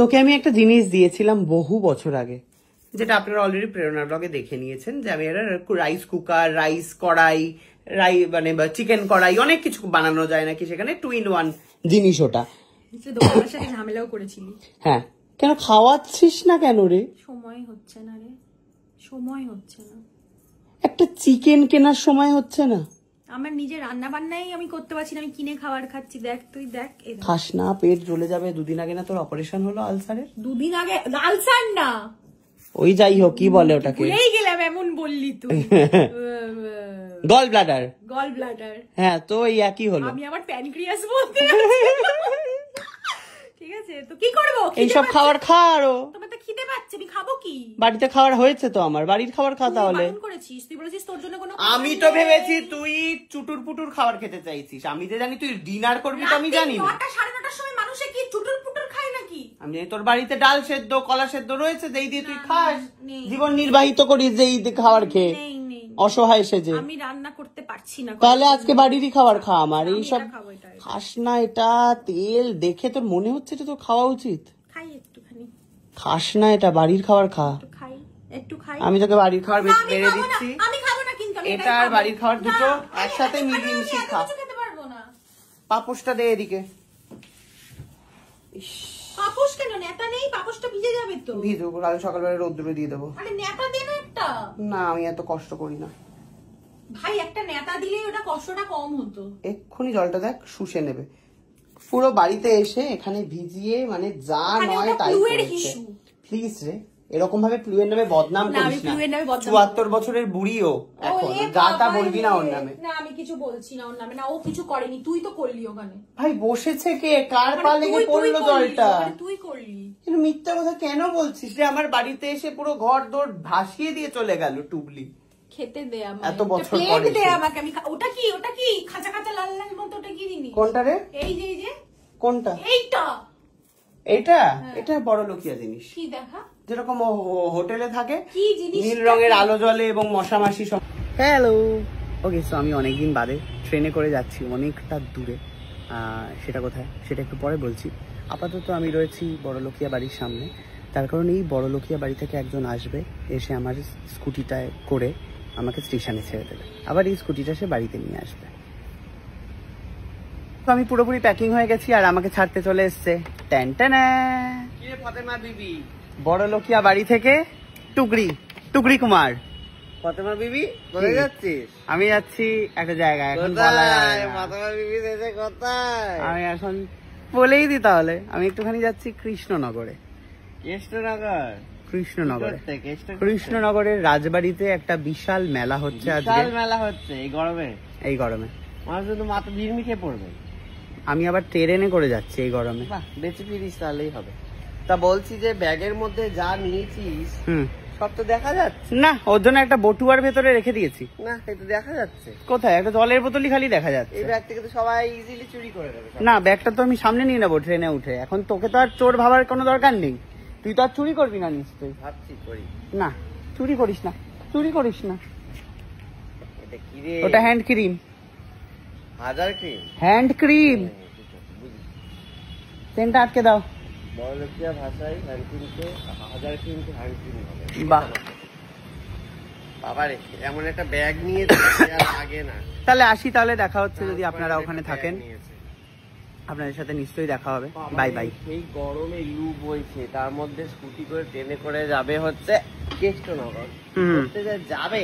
তোকে আমি একটা জিনিস দিয়েছিলাম বহু বছর আগে, যেটা আপনারা অলরেডি প্রেরণা ব্লগে দেখে নিয়েছেন, যে আমি একটা রাইস কুকার, রাইস কড়াই, মানে চিকেন কড়াই, অনেক কিছু বানানো যায় নাকি সেখানে, 2 in 1 জিনিস ওটা। দোকানের সাথে ঝামেলাও করেছিলি। হ্যাঁ, কেন খাওয়াচ্ছিস না কেন রে? সময় হচ্ছে না রে, সময় হচ্ছে না। একটা চিকেন কেনার সময় হচ্ছে না? আমার নিজের রান্না বান্নাই আমি করতে পারছি না, আমি কিনে খাবার খাচ্ছি। দেখ তুই দেখ, খাস না, পেট জ্বলে যাবে। 2 দিন আগে না তোর অপারেশন হলো আলসারের? 2 দিন আগে? আলসার না, ওই যাই হোক, কি বলে ওটাকে, ভুলেই গেলাম, এমন বললি তুই। Gall bladder. গল ব্লাডার, হ্যাঁ, তো এই একই হলো। আমি আমার প্যানক্রিয়াস বলতে ঠিক আছে, তো কি করবো? এইসব খাবার খা। আরো তোমার তো খিদে পাচ্ছে, আমি খাবো কি? বাড়িতে খাবার হয়েছে তো, আমার বাড়ির খাবার খা তাহলে। করেছিস তুই, বলেছিস তোর জন্য কোনো। আমি তো ভেবেছি তুই চুটুর পুটুর খাবার খেতে চাইছিস, আমি যে জানি তুই ডিনার করবি তো আমি জানি না। 9টা 9:30টার সময় মানুষে কি চুটুর পুটুর খায় নাকি? আমি জানি তোর বাড়িতে ডাল সেদ্ধ, কলা সেদ্ধ রয়েছে, যেই দিয়ে তুই খাস, জীবন নির্বাহিত করিস যেই খাবার খেয়ে, অসহায় সেজে। আমি রান্না করতে পারছি না, তাহলে আজকে বাড়িরই খাবার খা। আমার এইসব খাস না, এটা তেল দেখে তোর মনে হচ্ছে এটা তোর খাওয়া উচিত। খাই একটুখানি। খাস না, এটা বাড়ির খাবার খা। খাই একটু খাই। আমি তোকে বাড়ির খাবার বেড়ে দিচ্ছি। আমি খাবো না কিন্তু, এটা আর বাড়ির খাবার দুটো একসাথে মিলিয়ে মিশিয়ে খা। খেতে পারবো না। পাপোশটা দে এদিকে। পাপোশ কেন? নেতা নেই, পাপোশটা ভিজে যাবে তো। ভিজুক, কাল সকালবেলা রোদ্দুরে দিয়ে দেবো। আরে নেতা দে না একটা। না, আমি এত কষ্ট করি না ভাই, একটা নেতা দিলেই ওটা কষ্টটা কম হতো। এক্ষুনি জলটা দেখ শুষে নেবে পুরো। বাড়িতে এসে এখানে ভিজিয়ে মানে যা নয় তাই করেছে। প্লিজ রে, এরকম ভাবে প্লুয়ের নামে বদনাম করিস না। 74 বছরের বুড়িও এখন যা তা বলবি না ওর নামে। না, আমি কিছু বলছি না ওর নামে। না, ও কিছু করেনি, তুই তো করলি ওখানে। ভাই বসেছে কে? কার পা লেগে পড়লো জলটা? তুই করলি। কিন্তু মিথ্যা কথা কেন বলছিস রে? আমার বাড়িতে এসে পুরো ঘর দোর ভাসিয়ে দিয়ে চলে গেল টুবলি। খেতে দে আমাকে, এত বছর পরে প্লেট দে আমাকে। আমি ওটা কি, ওটা কি খাঁচা খাঁচা লাল লাল মতো, ওটা কি জিনিস? কোনটা রে? এই যে, এই যে কোনটা? এইটা। এটা এটা বড় লোকিয়া জিনিস। কি দেখা? যেরকম হোটেলে থাকে, কি জিনিস? নীল রঙের আলো জ্বলে এবং মশা মাছি সব। হ্যালো, ওকে। সো আমি অনেকদিন বাদে ট্রেনে করে যাচ্ছি অনেকটা দূরে। সেটা কোথায় সেটা একটু পরে বলছি। আপাতত আমি রয়েছি বড়লোকিয়া বাড়ির সামনে। তার কারণ এই বড়লোকিয়া বাড়ি থেকে একজন আসবে, এসে আমার স্কুটিটায় করে আমাকে স্টেশনে ছেড়ে দেবে, আবার এই স্কুটিটা সে বাড়িতে নিয়ে আসবে। তো আমি পুরোপুরি প্যাকিং হয়ে গেছি আর আমাকে ছাড়তে চলে এসছে ফাতেমা বিবি বড়লোকিয়া বাড়ি থেকে টুকরি কুমার। ফাতেমা বিবি কোথায় যাচ্ছিস? আমি যাচ্ছি একটা জায়গায়, এখন ফাতেমা বিবি কোথায়? আমি এখন বলেই দিই তাহলে। আমি একটুখানি যাচ্ছি কৃষ্ণনগরে। কৃষ্ণনগরের রাজবাড়িতে একটা বিশাল মেলা হচ্ছে আজকে। মেলা হচ্ছে এই গরমে মানুষ শুধু মাথা ভিড়মি খেয়ে পড়বে। আমি আবার ট্রেনে করে যাচ্ছি এই গরমে। বেঁচে ফিরিস তাহলেই হবে। তা বলছি যে ব্যাগের মধ্যে যা নিয়েছিস সব তো দেখা যাচ্ছে না, ওর জন্য একটা বটুয়ার ভেতরে রেখে দিয়েছি। না, এটা দেখা যাচ্ছে কোথায়? একটা জলের বোতলই খালি দেখা যাচ্ছে। এই ব্যাগ থেকে তো সবাই ইজিলি চুরি করে দেবে। না, ব্যাগটা তো আমি সামনে নিয়ে নেবো ট্রেনে উঠে। এখন তোকে তো আর চোর ভাবার কোনো দরকার নেই। তুই তো আর চুরি করবি না নিশ্চয়ই? ভাবছি করি না, চুরি করিস না, চুরি করিস না। এটা কি রে? ওটা হ্যান্ড ক্রিম। হাজার ক্রিম? Hand cream. পেনটা আটকে দাও। বড়লোকিয়া ভাষায় হ্যান্ড ক্রিমকে হাজার ক্রিমকে হ্যান্ড ক্রিম হবে। বাহ বাবারে, এমন একটা ব্যাগ নিয়ে আগে না। তাহলে আসি, তাহলে দেখা হচ্ছে যদি আপনারা ওখানে থাকেন। আপনাদের সাথে নিশ্চয়ই দেখা হবে। Bye bye. এই গরমে লু বইছে, তার মধ্যে স্কুটি করে ট্রেনে করে যাবে হচ্ছে কৃষ্ণনগর। যাবে